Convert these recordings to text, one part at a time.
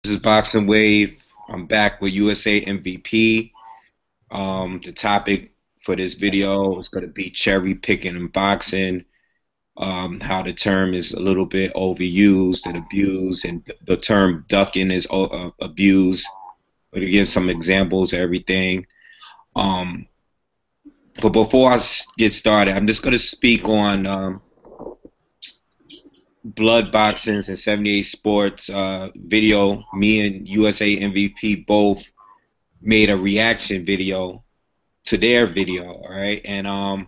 This is Boxing Wave. I'm back with USA MVP. The topic for this video is going to be cherry picking in boxing. How the term is a little bit overused and abused, and the term ducking is abused. But to give some examples of everything. Um, but before get started, I'm just going to speak on blood boxings and 78 Sports video. Me and USA MVP both made a reaction video to their video, all right? And I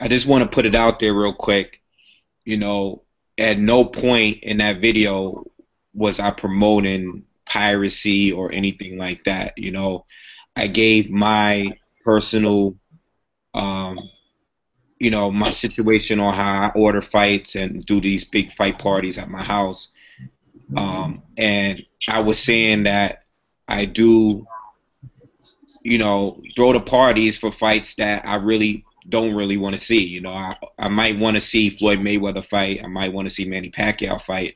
just want to put it out there real quick. You know, at no point in that video was I promoting piracy or anything like that. You know, I gave my personal, um, my situation on how I order fights and do these big fight parties at my house. And I was saying that I do, throw the parties for fights that I really don't really want to see. I might want to see Floyd Mayweather fight. I might want to see Manny Pacquiao fight.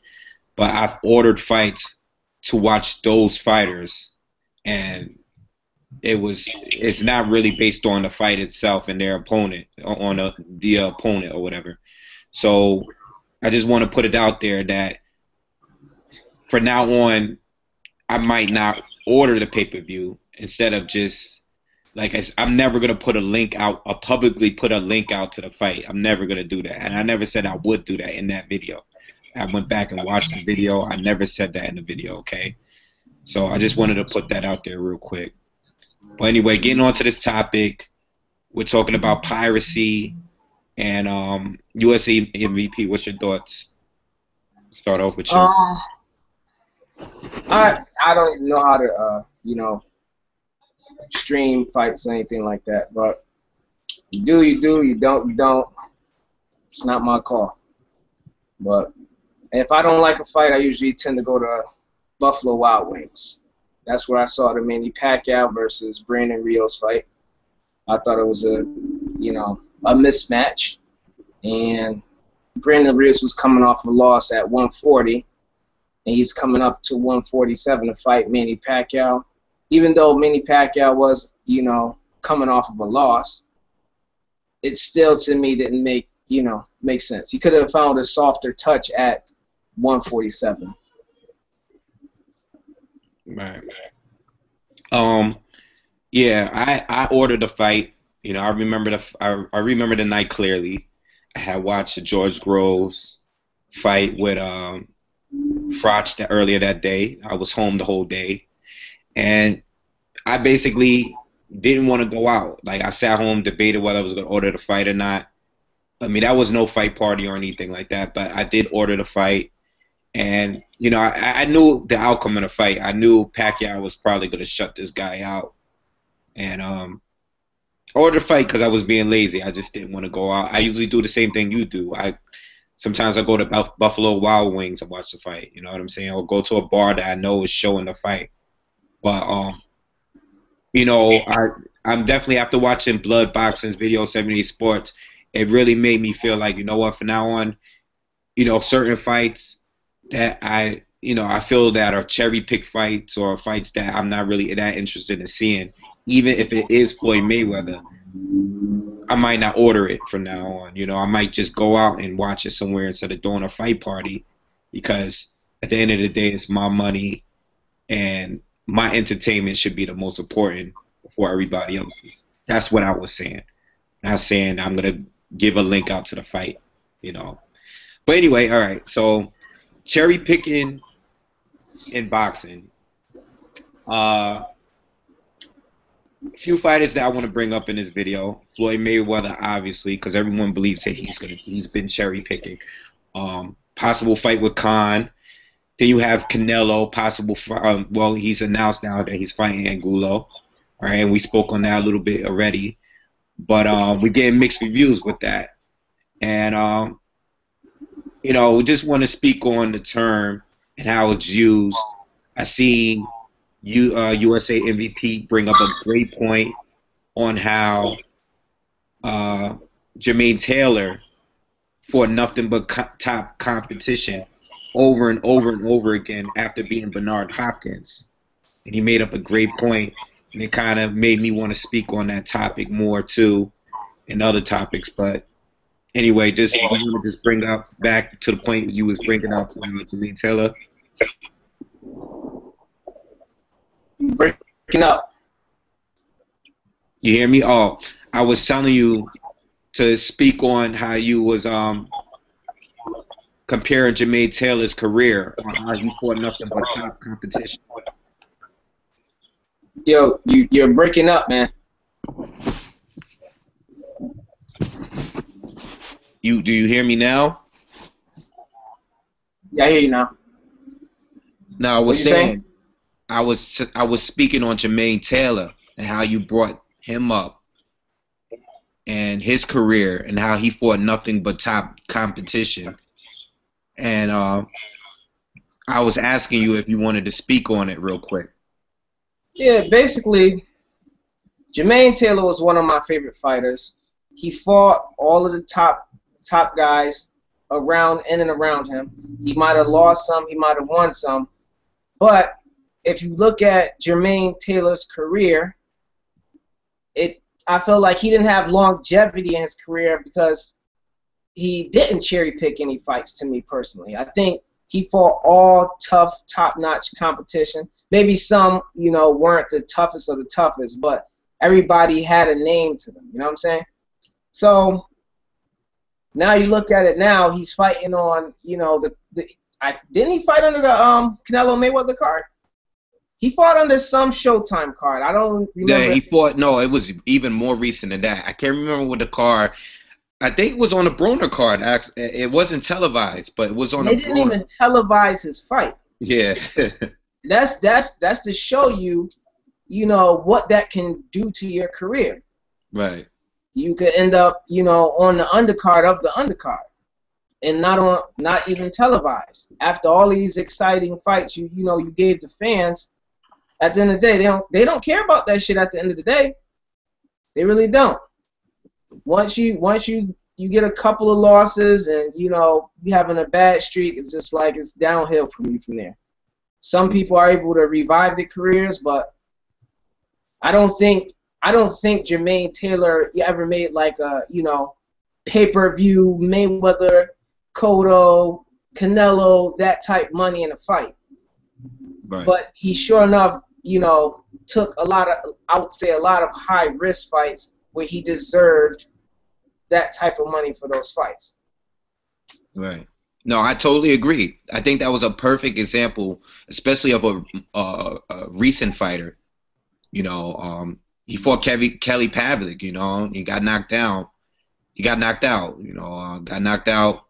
But I've ordered fights to watch those fighters, and it's not really based on the fight itself and their opponent, on the opponent or whatever. So I just want to put it out there that for now on, I might not order the pay-per-view instead of just like I'm never gonna put a link out, or publicly put a link out to the fight. I'm never gonna do that, and I never said I would do that in that video. I went back and watched the video. I never said that in the video. Okay, so I just wanted to put that out there real quick. But anyway, getting on to this topic, we're talking about piracy and USA MVP. What's your thoughts? Start off with you. I don't even know how to stream fights or anything like that. But you do, you don't, you don't. It's not my call. But if I don't like a fight, I usually tend to go to Buffalo Wild Wings. That's where I saw the Manny Pacquiao versus Brandon Rios fight. I thought it was a mismatch, and Brandon Rios was coming off a loss at 140, and he's coming up to 147 to fight Manny Pacquiao. Even though Manny Pacquiao was, coming off of a loss, it still to me didn't make sense. He could have found a softer touch at 147. Right. Yeah, I ordered the fight. I remember I remember the night clearly. I had watched the George Groves fight with Froch earlier that day. I was home the whole day, and I basically didn't want to go out. Like, I sat home, debated whether I was going to order the fight or not. I mean, that was no fight party or anything like that, but I did order the fight. And, I knew the outcome of the fight. I knew Pacquiao was probably going to shut this guy out. And I ordered the fight because I was being lazy. I just didn't want to go out. I usually do the same thing you do. Sometimes I go to Buffalo Wild Wings and watch the fight. You know what I'm saying? Or go to a bar that I know is showing the fight. But, I'm definitely, after watching Blood Boxing's video, 78 Sports, it really made me feel like, you know what, from now on, certain fights that I feel that are cherry pick fights, or fights that I'm not really that interested in seeing, even if it is Floyd Mayweather, I might not order it from now on. I might just go out and watch it somewhere instead of doing a fight party, because at the end of the day, it's my money, and my entertainment should be the most important before everybody else's. That's what I was saying. Not saying I'm gonna give a link out to the fight, But anyway, all right. So cherry picking in boxing. A few fighters that I want to bring up in this video. Floyd Mayweather, obviously, because everyone believes that he's been cherry picking. Possible fight with Khan. Then you have Canelo, possible. Well, he's announced now that he's fighting Angulo. All right, and we spoke on that a little bit already. But we're getting mixed reviews with that. And we just want to speak on the term and how it's used. I see USA MVP bring up a great point on how Jermaine Taylor, for nothing but top competition, over and over and over again after being Bernard Hopkins. And he made up a great point, and it kind of made me want to speak on that topic more too, and other topics. But anyway, just you want to just bring up back to the point you was bringing up Jermaine Taylor. Breaking up. You hear me? Oh, I was telling you to speak on how you was comparing Jermaine Taylor's career on how he fought nothing but top competition. Yo, you're breaking up, man. Do you hear me now? Yeah, I hear you now. No, I was saying I was speaking on Jermaine Taylor and how you brought him up and his career and how he fought nothing but top competition. And I was asking you if you wanted to speak on it real quick. Yeah, basically, Jermaine Taylor was one of my favorite fighters. He fought all of the top guys around in and around him. He might have lost some, he might have won some. But if you look at Jermaine Taylor's career, I feel like he didn't have longevity in his career because he didn't cherry pick any fights, to me personally. I think he fought all tough, top-notch competition. Maybe some, weren't the toughest of the toughest, but everybody had a name to them. You know what I'm saying? So now you look at it now, he's fighting on, didn't he fight under the Canelo Mayweather card? He fought under some Showtime card. I don't remember. Yeah, he fought. No, it was even more recent than that. I can't remember what the card. I think it was on the Broner card. It wasn't televised, but it was on. They didn't even televise his fight. Yeah. That's to show you, what that can do to your career. Right. You could end up, on the undercard of the undercard, and not even televised. After all these exciting fights, you gave the fans. At the end of the day, they don't care about that shit. At the end of the day, they really don't. Once you get a couple of losses and you having a bad streak, it's just like it's downhill from there. Some people are able to revive their careers, but I don't think Jermaine Taylor ever made like a pay-per-view Mayweather, Cotto, Canelo, that type money in a fight. Right. But he sure enough, took a lot of high risk fights where he deserved that type of money for those fights. Right. No, I totally agree. I think that was a perfect example, especially of a recent fighter. He fought Kelly Pavlik. He got knocked down. He got knocked out. Got knocked out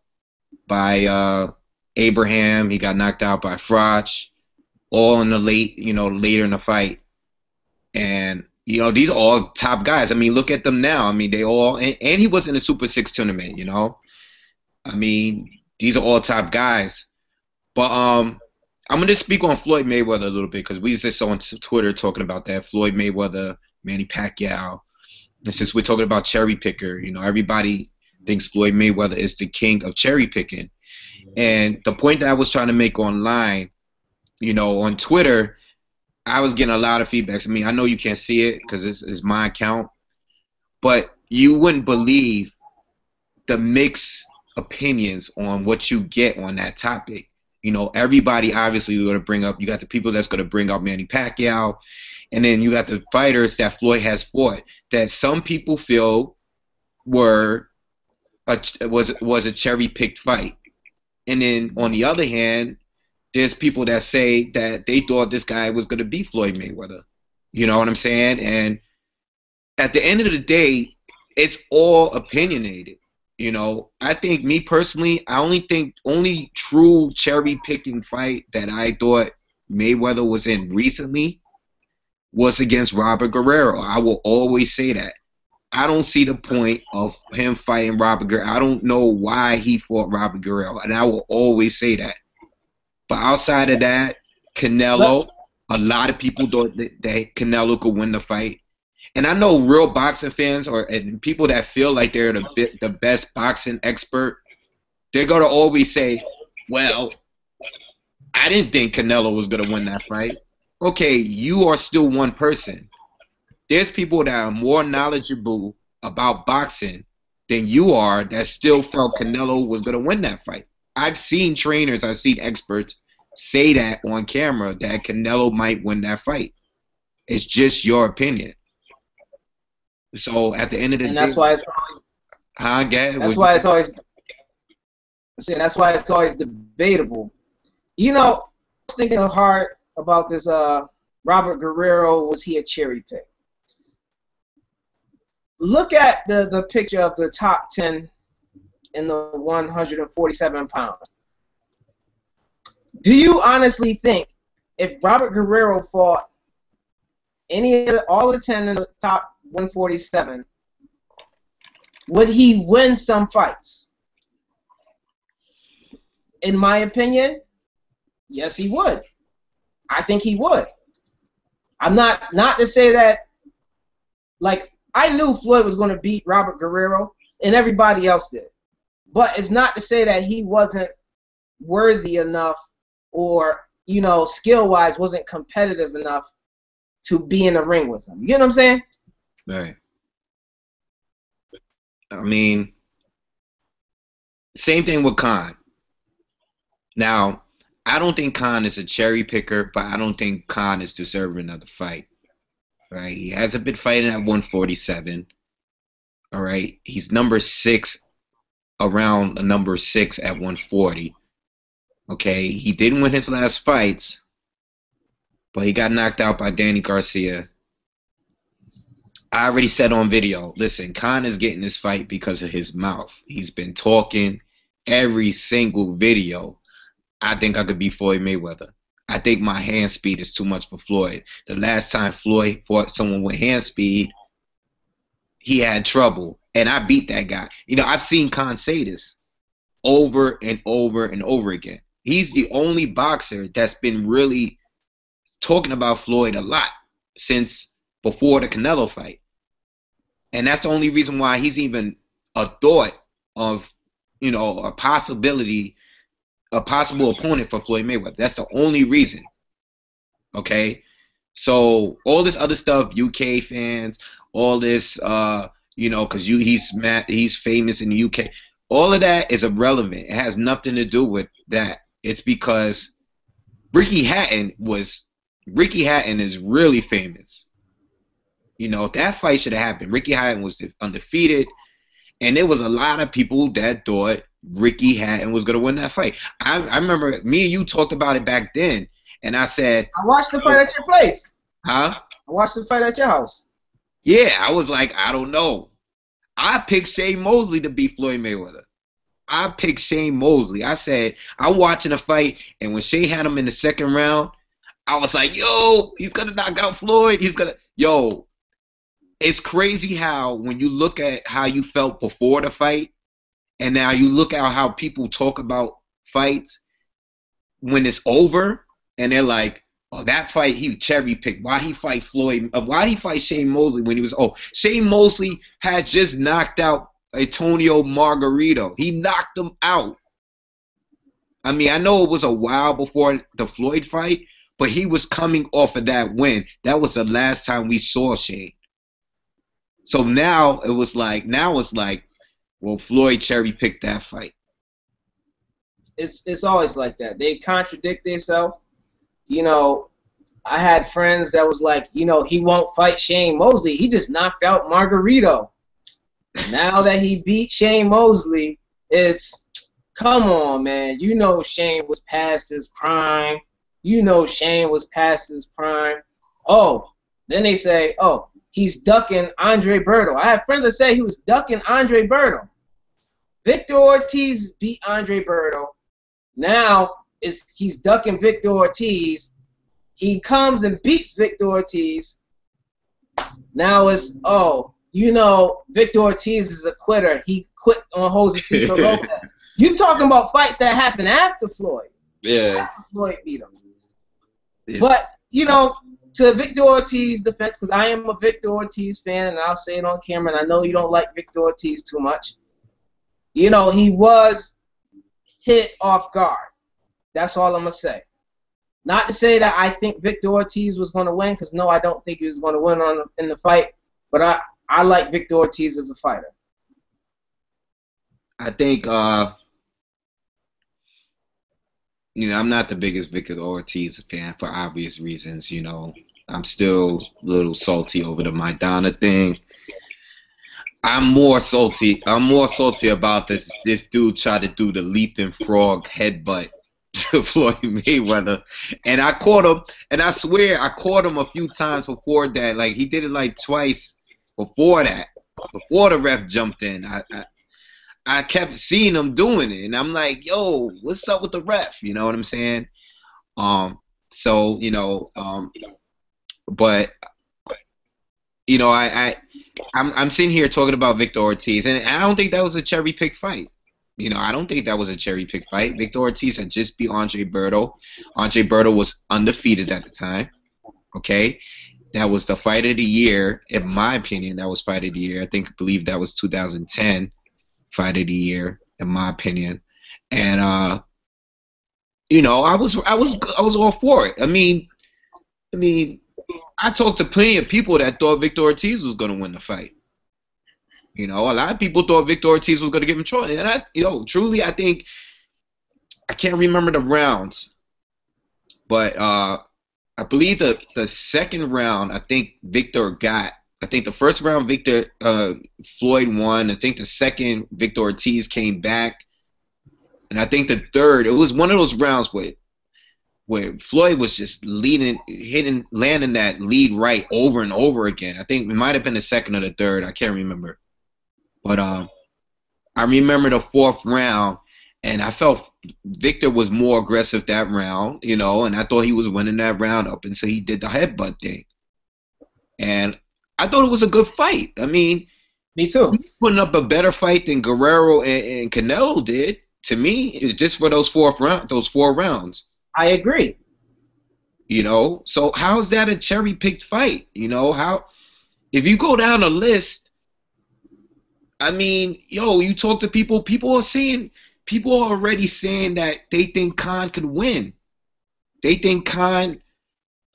by Abraham. He got knocked out by Froch. All in the later in the fight. And these are all top guys. I mean, look at them now. I mean, they all and he was in the Super 6 tournament. I mean, these are all top guys. But I'm gonna speak on Floyd Mayweather a little bit because we just saw on Twitter talking about that Floyd Mayweather, Manny Pacquiao. And since we're talking about cherry picker, everybody thinks Floyd Mayweather is the king of cherry picking. And the point that I was trying to make online, on Twitter, I was getting a lot of feedbacks. I mean, I know you can't see it because it's my account, but you wouldn't believe the mixed opinions on what you get on that topic. Everybody obviously going to bring up. You got the people that's going to bring up Manny Pacquiao, and then you got the fighters that Floyd has fought that some people feel was a cherry picked fight, and then on the other hand, there's people that say that they thought this guy was going to beat Floyd Mayweather. You know what I'm saying? And at the end of the day, it's all opinionated. I think, me personally, I only true cherry-picking fight that I thought Mayweather was in recently was against Robert Guerrero. I will always say that. I don't see the point of him fighting Robert Guerrero. I don't know why he fought Robert Guerrero, and I will always say that. But outside of that, Canelo, a lot of people thought that Canelo could win the fight. And I know real boxing fans and people that feel like they're the best boxing expert, they're going to always say, well, I didn't think Canelo was gonna win that fight. Okay, you are still one person. There's people that are more knowledgeable about boxing than you are that still felt Canelo was gonna win that fight. I've seen trainers, I've seen experts say that on camera that Canelo might win that fight. It's just your opinion. So at the end of the And day, that's why that's why it's always that's why it's always debatable. You know, I was thinking hard about this Robert Guerrero, was he a cherry pick? Look at the picture of the top 10 in the 147 pounds. Do you honestly think if Robert Guerrero fought all the 10 in the top 147, would he win some fights? In my opinion, yes, he would. I think he would. I'm not to say that, like, I knew Floyd was going to beat Robert Guerrero, and everybody else did. But it's not to say that he wasn't worthy enough or, you know, skill-wise wasn't competitive enough to be in the ring with him. You get what I'm saying? Right. I mean, same thing with Khan. Now, I don't think Khan is a cherry picker, but I don't think Khan is deserving of the fight. Right? He hasn't been fighting at 147. All right? He's number 6, around number 6 at 140. Okay? He didn't win his last fights, but he got knocked out by Danny Garcia. I already said on video, listen, Khan is getting this fight because of his mouth. He's been talking every single video. I think I could beat Floyd Mayweather. I think my hand speed is too much for Floyd. The last time Floyd fought someone with hand speed, he had trouble, and I beat that guy. You know, I've seen Khan say this over and over and over again. He's the only boxer that's been really talking about Floyd a lot since before the Canelo fight. And that's the only reason why he's even a thought of, you know, a possible opponent for Floyd Mayweather. That's the only reason. Okay? So all this other stuff, UK fans, all this, you know, because he's famous in the UK. All of that is irrelevant. It has nothing to do with that. It's because Ricky Hatton is really famous. You know, that fight should have happened. Ricky Hatton was undefeated, and there was a lot of people that thought Ricky Hatton was going to win that fight. I remember me and you talked about it back then, and I said, I watched the fight at your place. Huh? I watched the fight at your house. Yeah, I was like, I don't know. I picked Shane Mosley to beat Floyd Mayweather. I picked Shane Mosley. I said, I'm watching a fight, and when Shane had him in the second round, I was like, yo, he's going to knock out Floyd. Yo, it's crazy how when you look at how you felt before the fight, and now you look at how people talk about fights when it's over, and they're like, oh, that fight, he cherry-picked. Why he fight Floyd? Why did he fight Shane Mosley when he was, Shane Mosley had just knocked out Antonio Margarito. He knocked him out. I mean, I know it was a while before the Floyd fight, but he was coming off of that win. That was the last time we saw Shane. So now it's like, well, Floyd cherry-picked that fight. It's always like that. They contradict themselves. You know, I had friends that was like, you know, he won't fight Shane Mosley. He just knocked out Margarito. Now that he beat Shane Mosley, it's, come on, man. You know Shane was past his prime. Oh, then they say, oh, he's ducking Andre Berto. I have friends that say he was ducking Andre Berto. Victor Ortiz beat Andre Berto. Now he's ducking Victor Ortiz. He comes and beats Victor Ortiz. Now it's, oh, you know, Victor Ortiz is a quitter. He quit on Josecito Lopez. You talking about fights that happened after Floyd. Yeah. After Floyd beat him. Yeah. But, you know, to Victor Ortiz's defense, because I am a Victor Ortiz fan, and I'll say it on camera, and I know you don't like Victor Ortiz too much. You know, he was hit off guard. That's all I'm going to say. Not to say that I think Victor Ortiz was going to win, because no, I don't think he was going to win in the fight. But I like Victor Ortiz as a fighter. I think I'm not the biggest Victor Ortiz fan for obvious reasons. I'm still a little salty over the Maidana thing. I'm more salty about this dude tried to do the leaping frog headbutt to Floyd Mayweather, and I caught him, and I swear I caught him a few times before that. Like, he did it like twice before that, before the ref jumped in. I kept seeing him doing it, and I'm like, yo, what's up with the ref? You know what I'm saying? So but I'm sitting here talking about Victor Ortiz, and I don't think that was a cherry pick fight. I don't think that was a cherry pick fight. Victor Ortiz had just beat Andre Berto. Andre Berto was undefeated at the time. Okay, that was the fight of the year, in my opinion. That was fight of the year. I believe that was 2010 fight of the year, in my opinion. And I was all for it. I mean, I talked to plenty of people that thought Victor Ortiz was going to win the fight. A lot of people thought Victor Ortiz was going to give him trouble. And truly, I think, I can't remember the rounds, but I believe the second round, I think the first round Floyd won. I think the second, Victor Ortiz came back. And I think the third, it was one of those rounds where Floyd was just landing that lead right over and over again. I think it might have been the second or the third. I can't remember. But I remember the fourth round, and I felt Victor was more aggressive that round, and I thought he was winning that round up until he did the headbutt thing. And I thought it was a good fight. I mean, me too. He's putting up a better fight than Guerrero and Canelo did, to me, just for those four rounds. I agree. So how's that a cherry-picked fight? How, if you go down a list, I mean, you talk to people are already saying that they think Khan could win. They think Khan,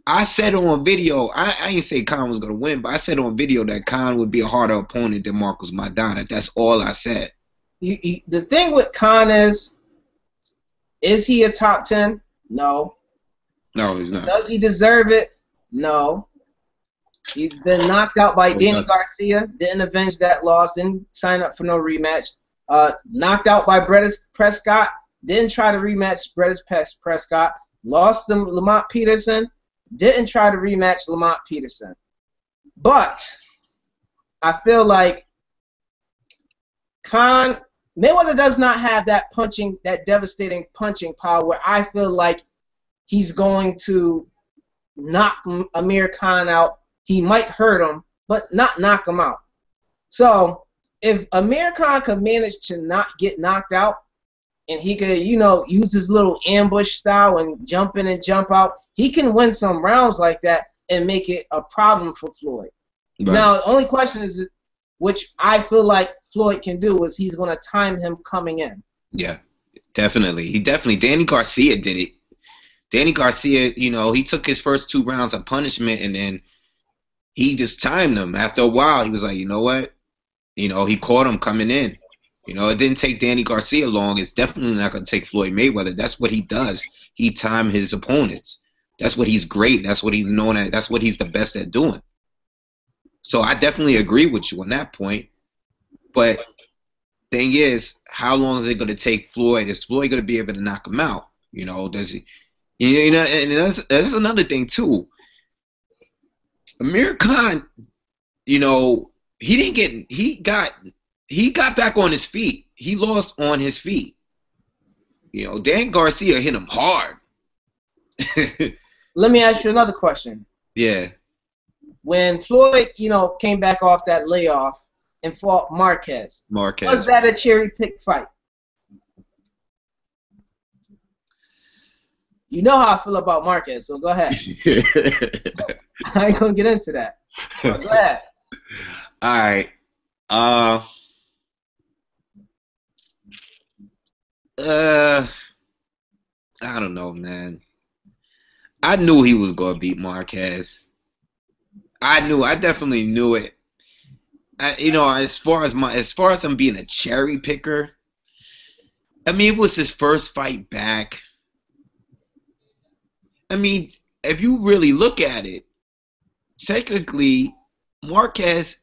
I said on video, I didn't say Khan was going to win, but I said on video that Khan would be a harder opponent than Marcos Maidana. That's all I said. The thing with Khan is he a top 10? No. No, he's not. Does he deserve it? No. He's been knocked out by Danny Garcia. Didn't avenge that loss. Didn't sign up for no rematch. Knocked out by Brettis Prescott. Didn't try to rematch Brettis Prescott. Lost to Lamont Peterson. Didn't try to rematch Lamont Peterson. But I feel like Mayweather does not have that devastating punching power where I feel like he's going to knock Amir Khan out. He might hurt him, but not knock him out. So if Amir Khan could manage to not get knocked out, and he could, use his little ambush style and jump in and jump out, he can win some rounds like that and make it a problem for Floyd. Right. Now, the only question is, which I feel like Floyd can do, is he's going to time him coming in. Yeah, definitely. Danny Garcia did it. Danny Garcia, he took his first 2 rounds of punishment, and then he just timed them. After a while, he was like, you know what? He caught him coming in. It didn't take Danny Garcia long. It's definitely not going to take Floyd Mayweather. That's what he does. He timed his opponents. That's what he's great. That's what he's known at. That's what he's the best at doing. So I definitely agree with you on that point. But thing is, how long is it going to take Floyd? Is Floyd going to be able to knock him out? Does he? And that's another thing too. Amir Khan, he got back on his feet. He lost on his feet. Dan Garcia hit him hard. Let me ask you another question. Yeah. When Floyd, came back off that layoff and fought Marquez, was that a cherry pick fight? You know how I feel about Marquez, so go ahead. I ain't gonna get into that. But go ahead. All right. I don't know, man. I knew he was gonna beat Marquez. I definitely knew it. You know, as far as him being a cherry picker, I mean, it was his first fight back. I mean, if you really look at it, technically, Marquez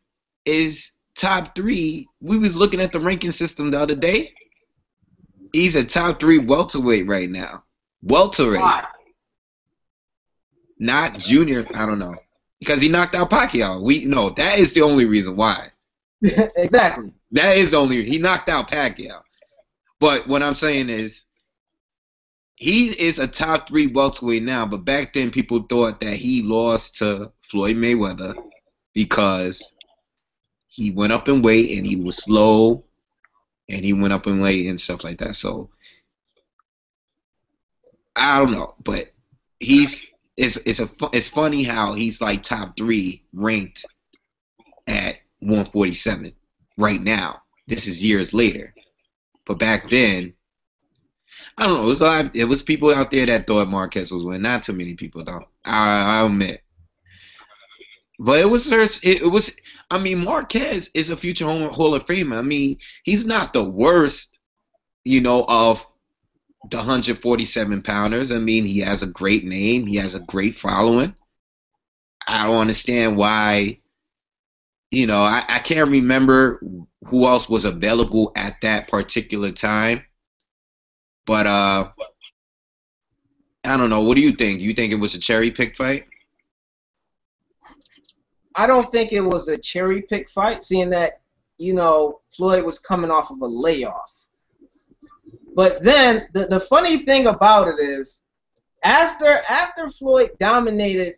is top 3. We was looking at the ranking system the other day. He's a top 3 welterweight right now. Welterweight. Why? Not junior. I don't know. Because he knocked out Pacquiao. That is the only reason why. Exactly. That is the only. He knocked out Pacquiao. But what I'm saying is, he is a top 3 welterweight now. But back then, people thought that he lost to Floyd Mayweather because he went up in weight and he was slow, and he went up in weight and stuff like that. So I don't know, but it's funny how he's like top 3 ranked at 147 right now. This is years later, but back then, I don't know. It was people out there that thought Marquez was winning. Not too many people though. I admit. But it was. I mean, Marquez is a future Hall of Famer. I mean, he's not the worst, of the 147-pounders. I mean, he has a great name. He has a great following. I don't understand why. I can't remember who else was available at that particular time. But I don't know. What do you think? You think it was a cherry pick fight? I don't think it was a cherry pick fight, seeing that, Floyd was coming off of a layoff. But then the funny thing about it is, after Floyd dominated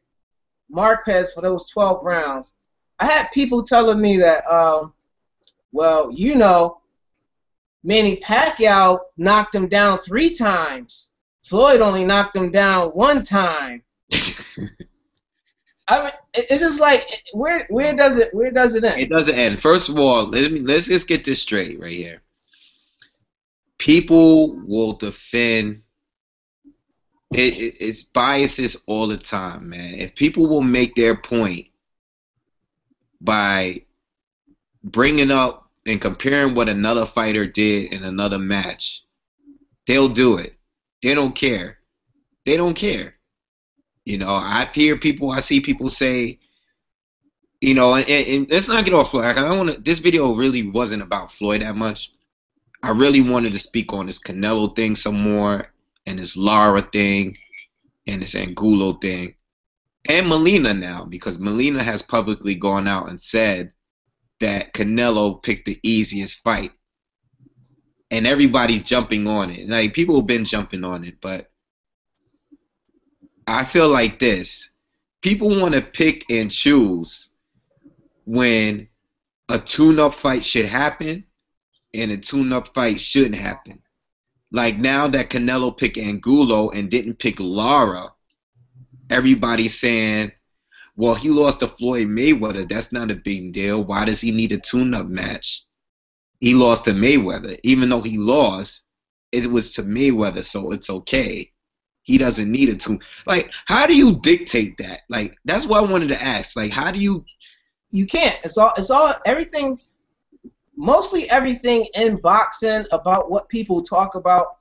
Marquez for those 12 rounds, I had people telling me that, Manny Pacquiao knocked him down 3 times. Floyd only knocked him down 1 time. I mean, it's just like, where does it end? It doesn't end. First of all, let's just get this straight right here. People will defend it's biases all the time, man. If people will make their point by bringing up and comparing what another fighter did in another match, they'll do it. They don't care. They don't care. I see people say, and let's not get off Floyd. This video really wasn't about Floyd that much. I really wanted to speak on this Canelo thing some more, and this Lara thing, and this Angulo thing, and Molina now, because Molina has publicly gone out and said that Canelo picked the easiest fight. And everybody's jumping on it. Like, people have been jumping on it, but I feel like this. People want to pick and choose when a tune-up fight should happen and a tune-up fight shouldn't happen. Like, now that Canelo picked Angulo and didn't pick Lara, everybody's saying, well, he lost to Floyd Mayweather. That's not a big deal. Why does he need a tune-up match? He lost to Mayweather. Even though he lost, it was to Mayweather, so it's okay. He doesn't need a tune. Like, how do you dictate that? Like, that's what I wanted to ask. Like, how do you? You can't. It's all everything. Mostly everything in boxing about what people talk about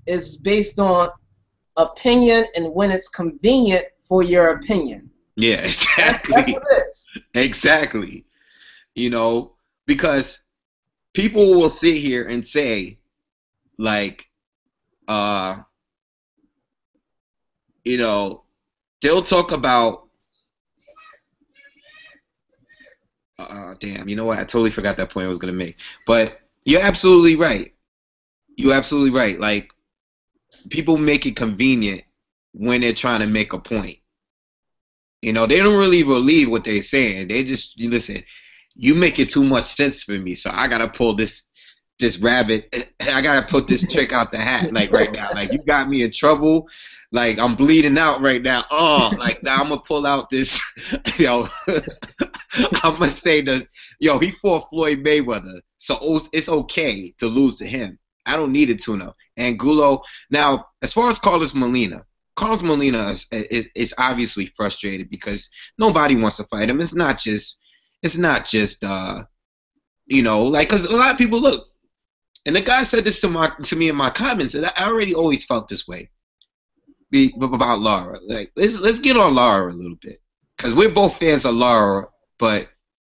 is based on opinion and when it's convenient for your opinion. Yeah, exactly. That's what it is. Exactly. Because people will sit here and say, like, they'll talk about, damn, you know what? I totally forgot that point I was going to make. But you're absolutely right. You're absolutely right. Like, people make it convenient when they're trying to make a point. They don't really believe what they're saying. They just, listen, you make it too much sense for me, so I got to pull this rabbit. I got to put this trick out the hat, like, right now. Like, you got me in trouble. Like, I'm bleeding out right now. Oh, like, now I'm going to pull out this, I'm going to say that, he fought Floyd Mayweather, so it's okay to lose to him. I don't need a tune-up. Angulo, now, as far as Carlos Molina, Carlos Molina is obviously frustrated because nobody wants to fight him. It's not just you know, like, because a lot of people look, and the guy said this to me in my comments, and I already always felt this way about Lara. Like, let's get on Lara a little bit, because we're both fans of Lara, but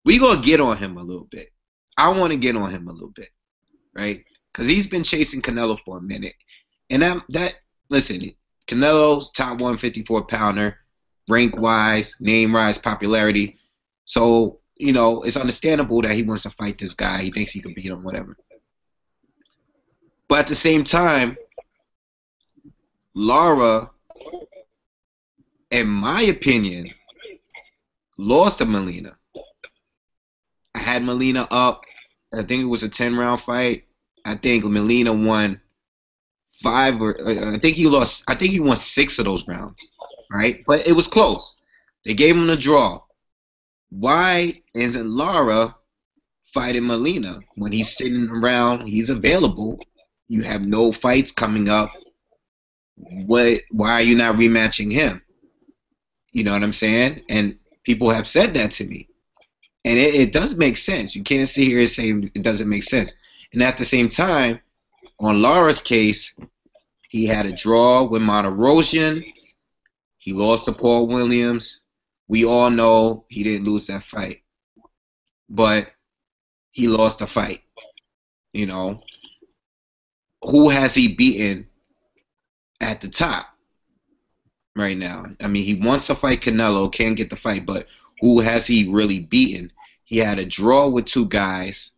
we gonna get on him a little bit. I want to get on him a little bit, right? Because he's been chasing Canelo for a minute, and listen, Canelo's top 154 pounder, rank wise, name wise, popularity. So, you know, it's understandable that he wants to fight this guy. He thinks he can beat him, whatever. But at the same time, Lara, in my opinion, lost to Molina. I had Molina up. I think it was a 10-round fight. I think Molina won 5, or I think he lost. I think he won 6 of those rounds, right? But it was close. They gave him a draw. Why isn't Lara fighting Molina when he's sitting around? He's available. You have no fights coming up. Why are you not rematching him? You know what I'm saying? And people have said that to me. And it does make sense. You can't sit here and say it doesn't make sense. And at the same time, on Lara's case, he had a draw with Monterosian. He lost to Paul Williams. We all know he didn't lose that fight. But he lost the fight. You know? Who has he beaten at the top right now? I mean, he wants to fight Canelo, can't get the fight, but who has he really beaten? He had a draw with 2 guys.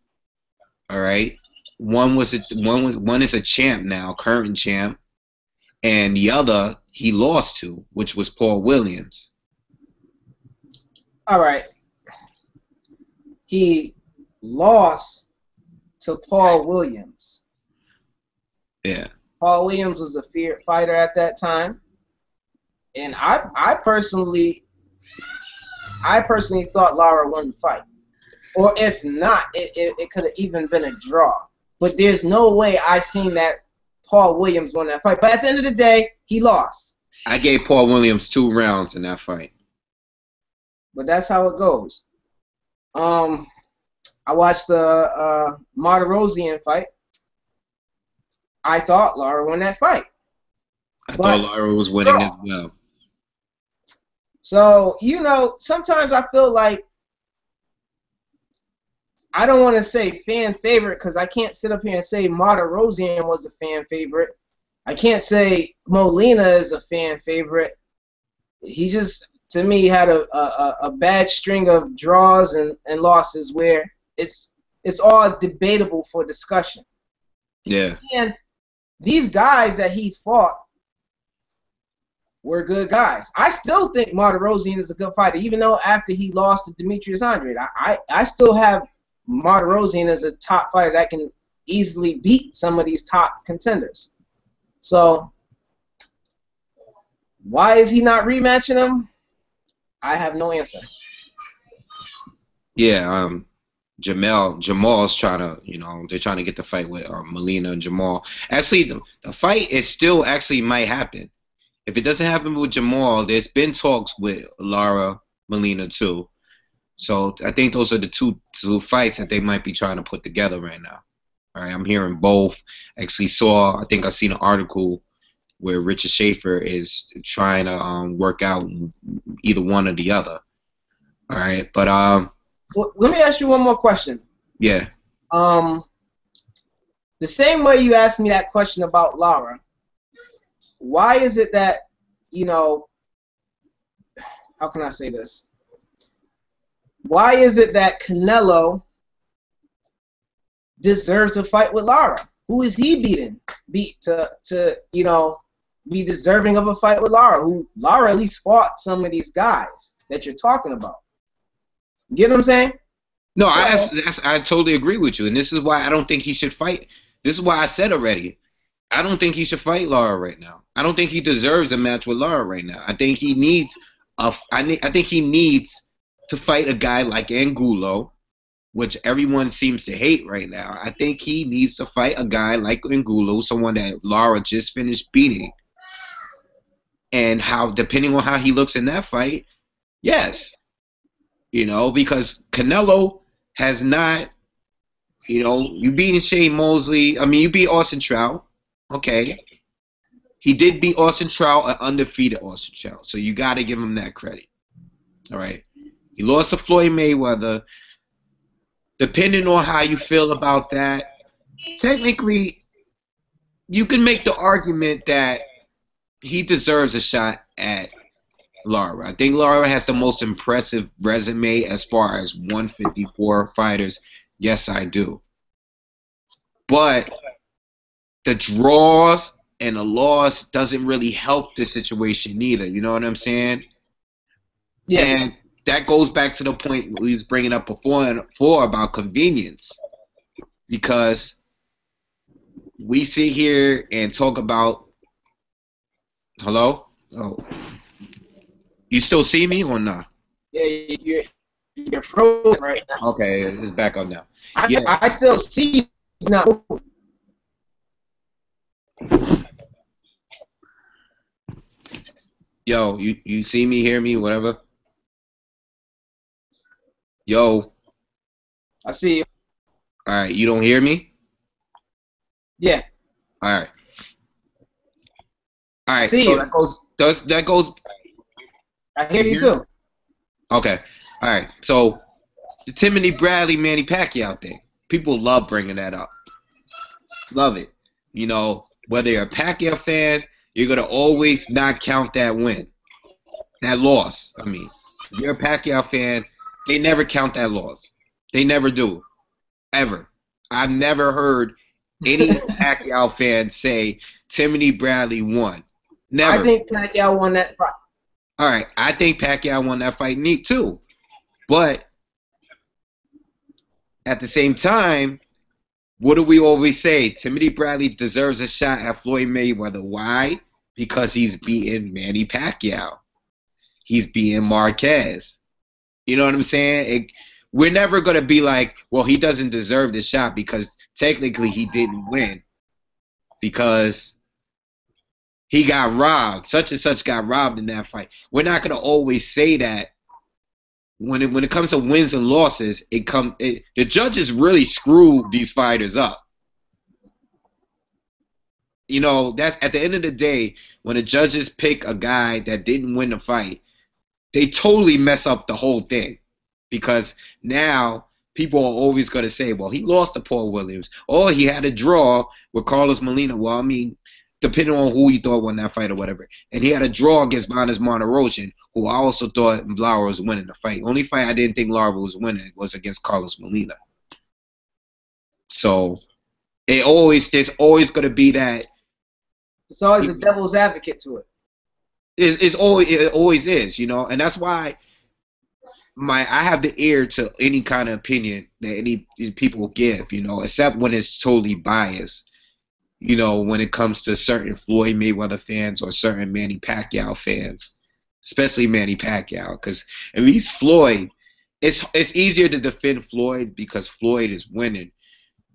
All right? One is a champ now, current champ, and the other he lost to, which was Paul Williams. All right. He lost to Paul Williams. Yeah. Paul Williams was a feared fighter at that time, and I personally thought Lara won the fight, or if not, it could have even been a draw. But there's no way I seen that Paul Williams won that fight. But at the end of the day, he lost. I gave Paul Williams 2 rounds in that fight. But that's how it goes. I watched the Martirosyan fight. I thought Lara won that fight. I thought Lara was winning as well. So, you know, sometimes I feel like I don't want to say fan favorite because I can't sit up here and say Martirosyan was a fan favorite. I can't say Molina is a fan favorite. He just, to me, had a bad string of draws and losses where it's all debatable for discussion. Yeah. And these guys that he fought were good guys. I still think Martirosyan is a good fighter, even though after he lost to Demetrius Andrade. I still have Martirosyan as a top fighter that can easily beat some of these top contenders. So, why is he not rematching him? I have no answer. Yeah, Jamal's trying to, you know, they're trying to get the fight with Molina and Jamal. Actually, the fight is still actually might happen. If it doesn't happen with Jamal, there's been talks with Lara, Molina too. So I think those are the two fights that they might be trying to put together right now. All right, I'm hearing both. Actually I think I seen an article where Richard Schaefer is trying to work out either one or the other. All right, but well, let me ask you one more question. Yeah. The same way you asked me that question about Lara, why is it that, you know, how can I say this? Why is it that Canelo deserves a fight with Lara? Who is he beat to you know, be deserving of a fight with Lara? Who Lara at least fought some of these guys that you're talking about. You get what I'm saying? No, I totally agree with you, and this is why I don't think he should fight. This is why I said already, I don't think he should fight Lara right now. I don't think he deserves a match with Lara right now. I think he needs to fight a guy like Angulo, which everyone seems to hate right now. I think he needs to fight a guy like Angulo, someone that Lara just finished beating. and how, depending on how he looks in that fight, yes, you know, because Canelo has not, you know, you beating Shane Mosley. I mean, you beat Austin Trout, okay. He did beat Austin Trout, an undefeated Austin Trout, so you got to give him that credit. All right, he lost to Floyd Mayweather. Depending on how you feel about that, technically, you can make the argument that he deserves a shot at Lara. I think Lara has the most impressive resume as far as 154 fighters. Yes, I do. But the draws and the loss doesn't really help the situation either. You know what I'm saying? Yeah. And that goes back to the point we was bringing up before about convenience. Because we sit here and talk about, hello? Oh. You still see me or not? Yeah, you're frozen right now. Okay, it's back up now. I still see you now. Yo, you see me, hear me, whatever? Yo. I see you. All right, you don't hear me? Yeah. All right. All right, See so you. that goes. I hear you too. Okay. All right. So the Timothy Bradley Manny Pacquiao thing. People love bringing that up. Love it. You know, whether you're a Pacquiao fan, you're gonna always not count that win, that loss. I mean, if you're a Pacquiao fan, they never count that loss. They never do, ever. I've never heard any Pacquiao fan say Timothy Bradley won. Never. I think Pacquiao won that fight. All right, I think Pacquiao won that fight neat too. But at the same time, what do we always say? Timothy Bradley deserves a shot at Floyd Mayweather. Why? Because he's beating Manny Pacquiao. He's beating Marquez. You know what I'm saying? We're never going to be like, well, he doesn't deserve the shot because technically he didn't win. Because he got robbed. Such and such got robbed in that fight. We're not going to always say that. When it comes to wins and losses, the judges really screw these fighters up. You know, that's at the end of the day, when the judges pick a guy that didn't win the fight, they totally mess up the whole thing. Because now people are always going to say, well, he lost to Paul Williams. Or he had a draw with Carlos Molina. Well, I mean, depending on who you thought won that fight or whatever. And he had a draw against Vanes Martirosyan, who I also thought Lara was winning the fight. Only fight I didn't think Lara was winning was against Carlos Molina. So there's always going to be that. It's always a devil's advocate to it. It always is, you know, and that's why I have the ear to any kind of opinion that any people give, you know, except when it's totally biased. You know, when it comes to certain Floyd Mayweather fans or certain Manny Pacquiao fans, especially Manny Pacquiao, because at least Floyd, it's easier to defend Floyd because Floyd is winning.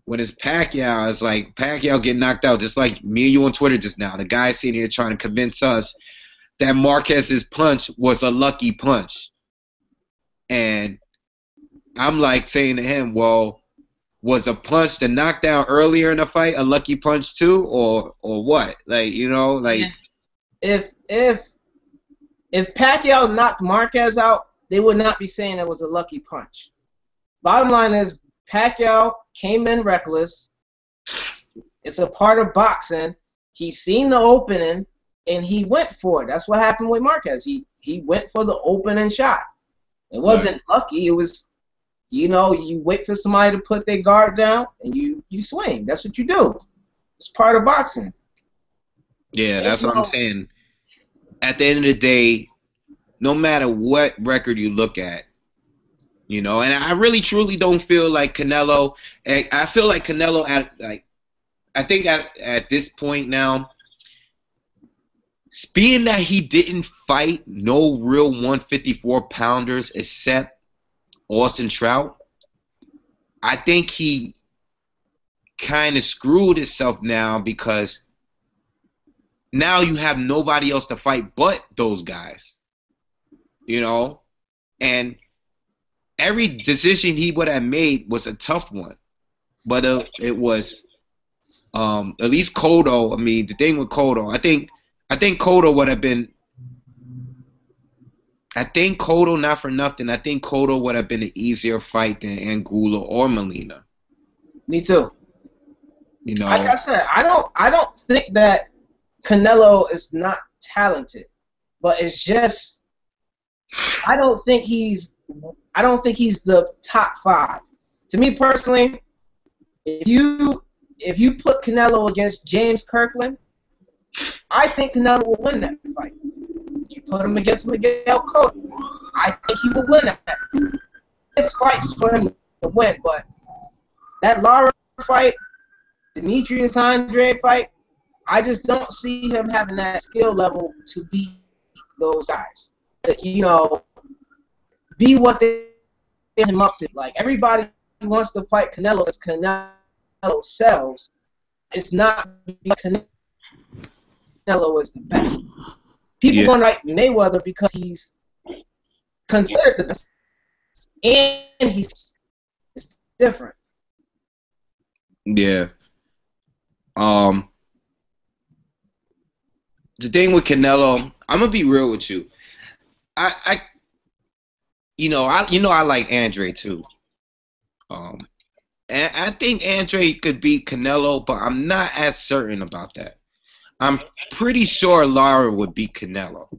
When it's Pacquiao, it's like Pacquiao getting knocked out, just like me and you on Twitter just now. The guy sitting here trying to convince us that Marquez's punch was a lucky punch. And I'm like saying to him, well, was a punch, the knockdown earlier in the fight, a lucky punch too, or what? Like, you know, like if Pacquiao knocked Marquez out, they would not be saying it was a lucky punch. Bottom line is Pacquiao came in reckless. It's a part of boxing. He seen the opening and he went for it. That's what happened with Marquez. He went for the opening shot. It wasn't lucky. It was, you know, you wait for somebody to put their guard down and you swing. That's what you do. It's part of boxing. Yeah, that's what I'm saying. At the end of the day, no matter what record you look at, you know, and I really truly don't feel like Canelo. I feel like Canelo I think at this point now, being that he didn't fight no real 154 pounders except Austin Trout, I think he kind of screwed himself now because now you have nobody else to fight but those guys. You know, and every decision he would have made was a tough one, but it was at least Cotto. I mean, the thing with Cotto, I think Cotto would have been. I think Cotto, not for nothing, I think Cotto would have been an easier fight than Angulo or Molina. Me too. You know, like I said, I don't think that Canelo is not talented, but it's just I don't think he's the top 5. To me personally, if you put Canelo against James Kirkland, I think Canelo will win that fight. You put him against Miguel Cotto, I think he will win that. This fight's for him to win, but that Lara fight, Demetrius Andrade fight, I just don't see him having that skill level to beat those guys. You know, be what they get him up to. Like, everybody wants to fight Canelo as Canelo sells. It's not because Canelo is the best. People want to fight Mayweather because he's considered the best, and it's different. yeah. The thing with Canelo, I'm gonna be real with you. I I like Andre too. And I think Andre could beat Canelo, but I'm not as certain about that. I'm pretty sure Lara would beat Canelo.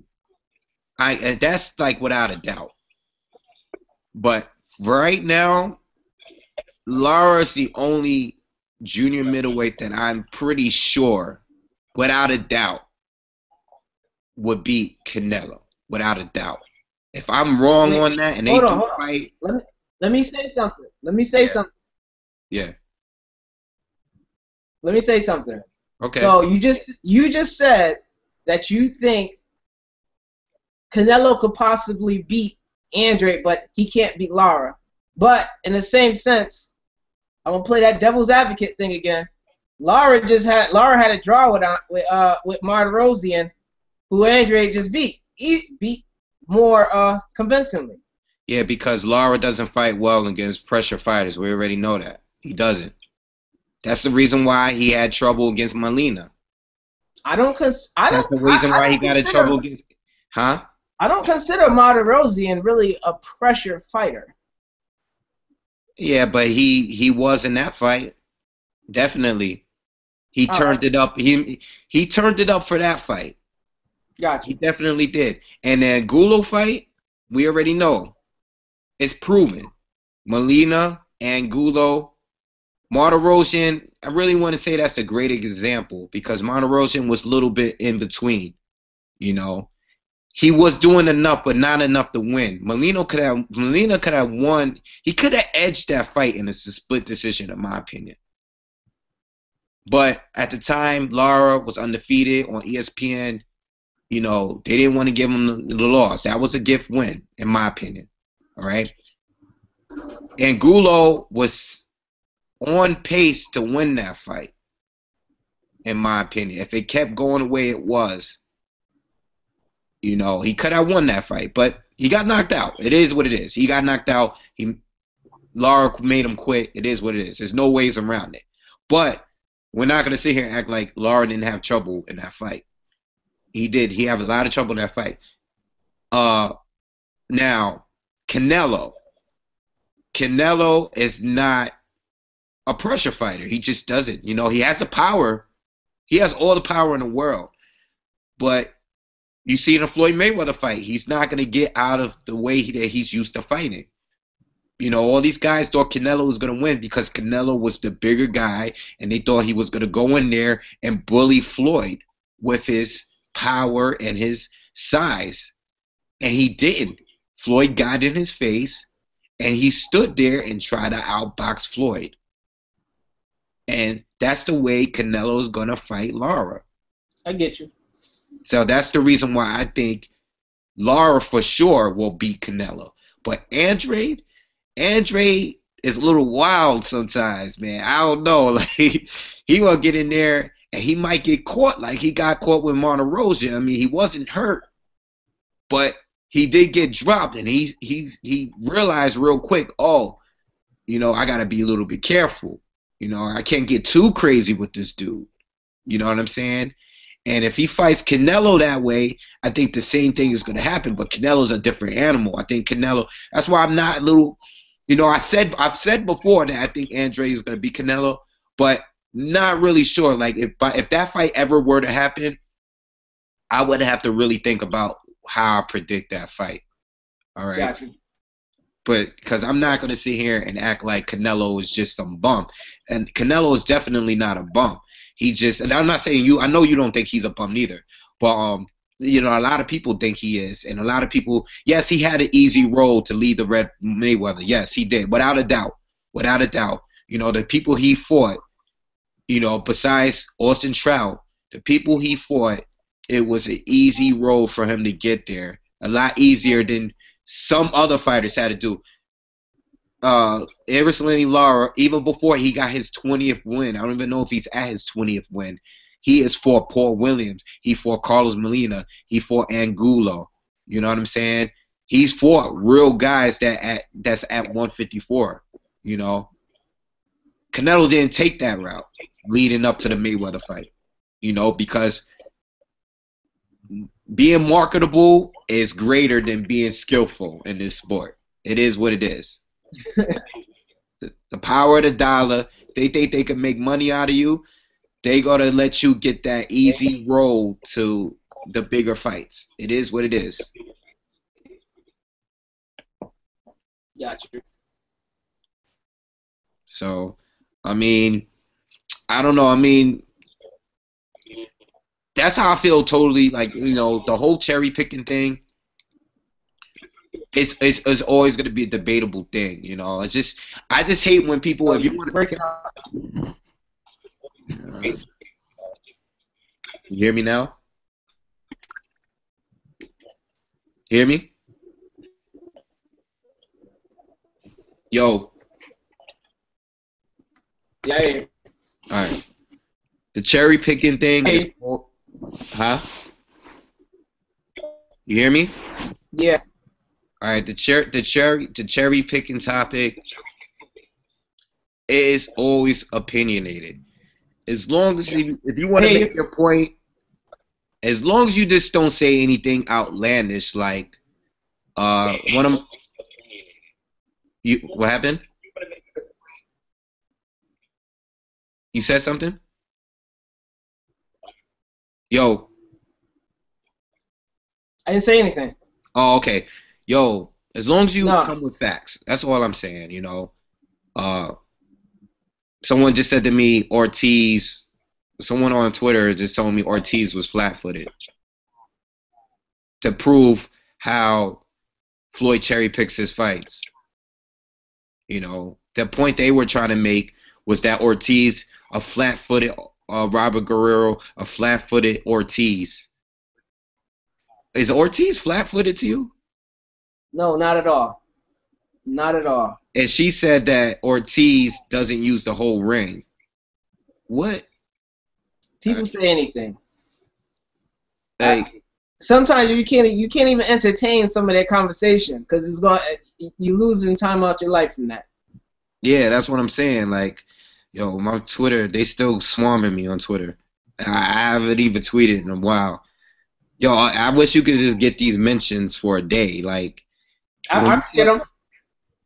And that's like without a doubt. But right now, Lara's the only junior middleweight that I'm pretty sure, without a doubt, would beat Canelo. Without a doubt. If I'm wrong on that and they fight. Let me say something. Let me say something. Yeah. Let me say something. Okay. So you just said that you think Canelo could possibly beat Andre, but he can't beat Lara. But in the same sense, I'm gonna play that devil's advocate thing again. Lara had a draw with Martirosyan, who Andre just beat. He beat more convincingly. Yeah, because Lara doesn't fight well against pressure fighters. We already know that. He doesn't. That's the reason why he had trouble against Molina. That's the reason why he got in trouble against. Huh? I don't consider Martirosyan really a pressure fighter. Yeah, but he was in that fight. Definitely. He turned it up. He turned it up for that fight. Gotcha. He definitely did. And then Gulo fight, we already know. It's proven. Molina, Angulo, Martirosyan, I really want to say that's a great example because Martirosyan was a little bit in between. You know, he was doing enough, but not enough to win. Molina could have won. He could have edged that fight in a split decision, in my opinion. But at the time, Lara was undefeated on ESPN. You know, they didn't want to give him the loss. That was a gift win, in my opinion. All right. Angulo was on pace to win that fight, in my opinion. If it kept going the way it was, you know, he could have won that fight, but he got knocked out. It is what it is. He got knocked out. Lara made him quit. It is what it is. There's no ways around it. But we're not going to sit here and act like Lara didn't have trouble in that fight. He did. He had a lot of trouble in that fight. Now, Canelo is not a pressure fighter. He just doesn't. You know, he has the power. He has all the power in the world. But you see in a Floyd Mayweather fight, he's not going to get out of the way that he's used to fighting. You know, all these guys thought Canelo was going to win because Canelo was the bigger guy, and they thought he was going to go in there and bully Floyd with his power and his size. And he didn't. Floyd got in his face, and he stood there and tried to outbox Floyd. And that's the way Canelo's going to fight Lara. I get you. So that's the reason why I think Lara for sure will beat Canelo. But Andre is a little wild sometimes, man. I don't know. Like, he will get in there and he might get caught like he got caught with Monterosa. I mean, he wasn't hurt, but he did get dropped, and he realized real quick, oh, you know, I gotta be a little bit careful. You know, I can't get too crazy with this dude. You know what I'm saying? And if he fights Canelo that way, I think the same thing is going to happen. But Canelo's a different animal. I think Canelo. That's why I'm not a little. You know, I've said before that I think Andre is going to be Canelo, but not really sure. Like if that fight ever were to happen, I would have to really think about how I predict that fight. All right. Gotcha. But because I'm not going to sit here and act like Canelo is just some bum. And Canelo is definitely not a bum. He just, and I'm not saying you, I know you don't think he's a bum neither. But, you know, a lot of people think he is. And a lot of people, yes, he had an easy role to lead the Red Mayweather. Yes, he did. Without a doubt. Without a doubt. You know, the people he fought, you know, besides Austin Trout, the people he fought, it was an easy role for him to get there. A lot easier than some other fighters had to do. Lara, even before he got his 20th win, I don't even know if he's at his 20th win. He has fought Paul Williams. He fought Carlos Molina. He fought Angulo. You know what I'm saying? He's fought real guys that's at 154. You know, Canelo didn't take that route leading up to the Mayweather fight. You know, because being marketable is greater than being skillful in this sport. It is what it is. The power of the dollar. They think they can make money out of you. They gotta let you get that easy road to the bigger fights. It is what it is. Gotcha. So, I mean, I don't know. I mean, that's how I feel totally. Like, you know, the whole cherry picking thing. It's always going to be a debatable thing, you know. It's just I just hate when people. If you want to break it up, you hear me now? Hear me? Yo. Yeah. All right. The cherry picking thing is, huh? You hear me? Yeah. All right, the cherry picking topic is always opinionated. As long as if you want to make your point, as long as you just don't say anything outlandish like one of you. What happened? You said something? Yo. I didn't say anything. Oh, okay. Yo, as long as you come with facts, that's all I'm saying, you know. Someone just said to me, someone on Twitter just told me Ortiz was flat-footed to prove how Floyd cherry picks his fights. You know, the point they were trying to make was that Ortiz, a flat-footed Robert Guerrero, a flat-footed Ortiz. Is Ortiz flat-footed to you? No, not at all. Not at all. And she said that Ortiz doesn't use the whole ring. What? People say anything. Like, sometimes you can't even entertain some of that conversation because you losing time out your life from that. Yeah, that's what I'm saying. Like, yo, my Twitter, they still swarming me on Twitter. I haven't even tweeted in a while. Yo, I wish you could just get these mentions for a day. Like, I get them.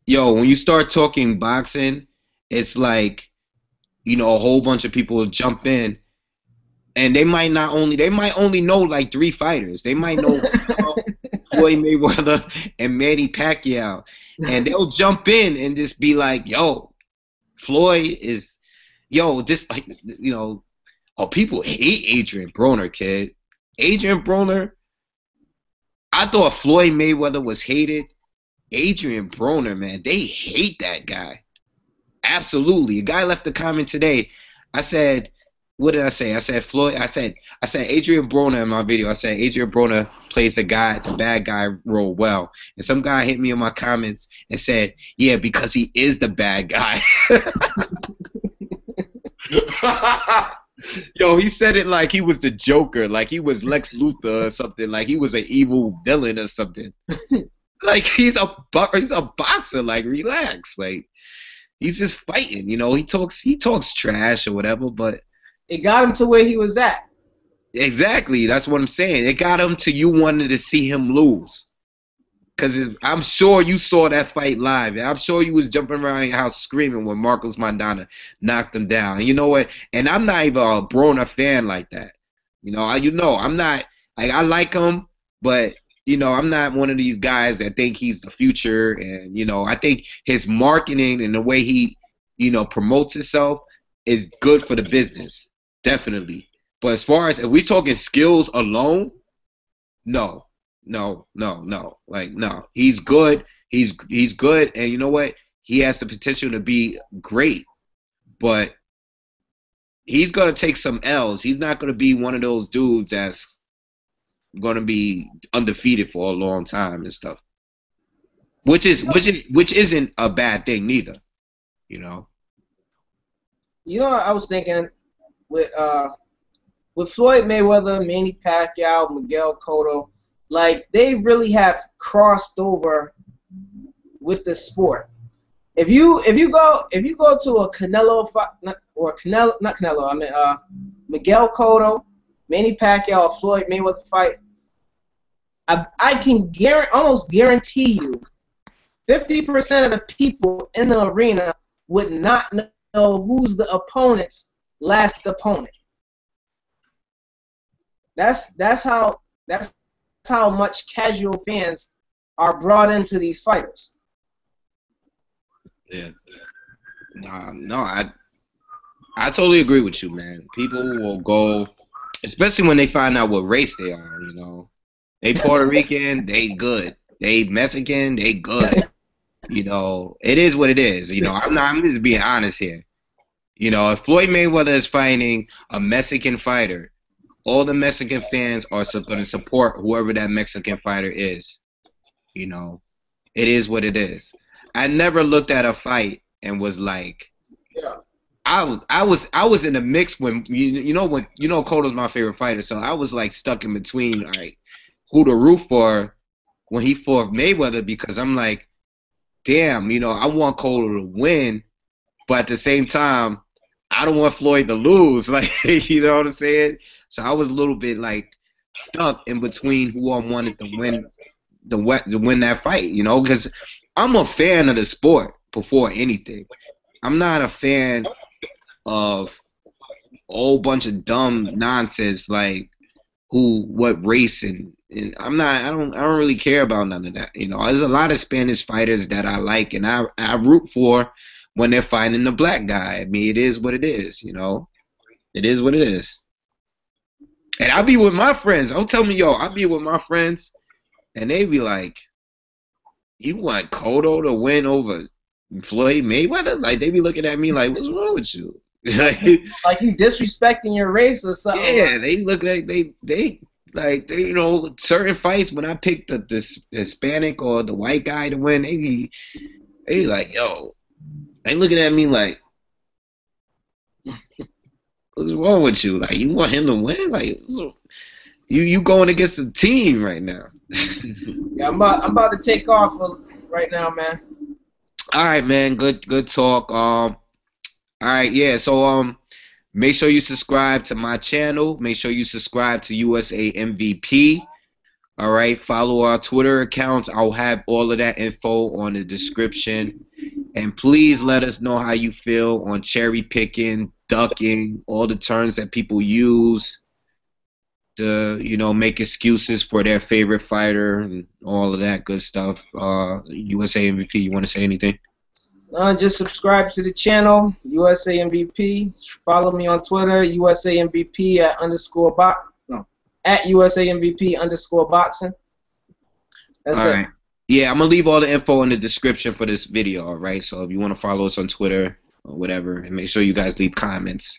Yo, when you start talking boxing, it's like, you know, a whole bunch of people will jump in, and they might only know like 3 fighters. They might know Floyd Mayweather and Manny Pacquiao, and they'll jump in and just be like, yo, Floyd is, just like, you know, people hate Adrian Broner, kid. Adrian Broner, I thought Floyd Mayweather was hated. Adrian Broner, man, they hate that guy. Absolutely. A guy left a comment today. I said, what did I say? I said Floyd. I said Adrian Broner in my video. I said Adrian Broner plays the bad guy role well. And some guy hit me in my comments and said, yeah, because he is the bad guy. Yo, he said it like he was the Joker, like he was Lex Luthor or something, like he was an evil villain or something. Like he's a boxer. Like relax, like he's just fighting. You know, he talks trash or whatever, but it got him to where he was at. Exactly, that's what I'm saying. It got him to you wanted to see him lose. Because I'm sure you saw that fight live. I'm sure you was jumping around your house screaming when Marcos Maidana knocked him down. And you know what? And I'm not even a Broner fan like that. You know, I'm not, like, I like him, but, you know, I'm not one of these guys that think he's the future. And, you know, I think his marketing and the way he, you know, promotes himself is good for the business. Definitely. But as far as, if we're talking skills alone, no. Like, no. He's good. He's good. And you know what? He has the potential to be great. But he's going to take some L's. He's not going to be one of those dudes that's going to be undefeated for a long time and stuff. Which isn't a bad thing neither. You know? You know what I was thinking with Floyd Mayweather, Manny Pacquiao, Miguel Cotto, like they really have crossed over with the sport. If you go to a Canelo fight, Miguel Cotto, Manny Pacquiao, or Floyd Mayweather fight, I can almost guarantee you, 50% of the people in the arena would not know who's the opponent's last opponent. That's how much casual fans are brought into these fighters. Yeah. No, I totally agree with you, man. People will go, especially when they find out what race they are, you know. They Puerto Rican, they good. They Mexican, they good. You know, it is what it is. You know, I'm just being honest here. You know, if Floyd Mayweather is fighting a Mexican fighter, all the Mexican fans are going to support whoever that Mexican fighter is. You know, it is what it is. I never looked at a fight and was like, yeah. I was in the mix when Cotto's my favorite fighter, so I was like stuck in between like who to root for when he fought Mayweather, because I'm like, damn, you know, I want Cotto to win, but at the same time, I don't want Floyd to lose. Like, you know what I'm saying? So I was a little bit like stuck in between who I wanted to win that fight, you know, because I'm a fan of the sport before anything. I'm not a fan of a whole bunch of dumb nonsense like what race and I don't really care about none of that. You know, there's a lot of Spanish fighters that I like and I root for when they're fighting the black guy. I mean, it is what it is, you know. It is what it is. And I'll be with my friends. Don't tell me, yo, I'll be with my friends and they be like, you want Cotto to win over Floyd Mayweather? Like, they be looking at me like, what's wrong with you? Like you disrespecting your race or something. Yeah, they look like they you know, certain fights when I pick the Hispanic or the white guy to win, they be like, yo, they looking at me like, what's wrong with you? Like, you want him to win? Like, you going against the team right now. Yeah, I'm about to take off right now, man. All right, man. Good talk. All right, yeah. So make sure you subscribe to my channel. Make sure you subscribe to USAMVP. All right, follow our Twitter accounts. I'll have all of that info on the description. And please let us know how you feel on cherry picking, ducking, all the terms that people use to, you know, make excuses for their favorite fighter and all of that good stuff. USAMVP, you want to say anything? Just subscribe to the channel, USAMVP. Follow me on Twitter, USAMVP at USAMVP_boxing. That's all it. right. Yeah, I'm going to leave all the info in the description for this video, all right? So if you want to follow us on Twitter or whatever, and make sure you guys leave comments.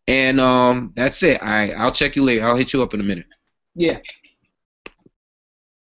And that's it. All right, I'll check you later. I'll hit you up in a minute. Yeah.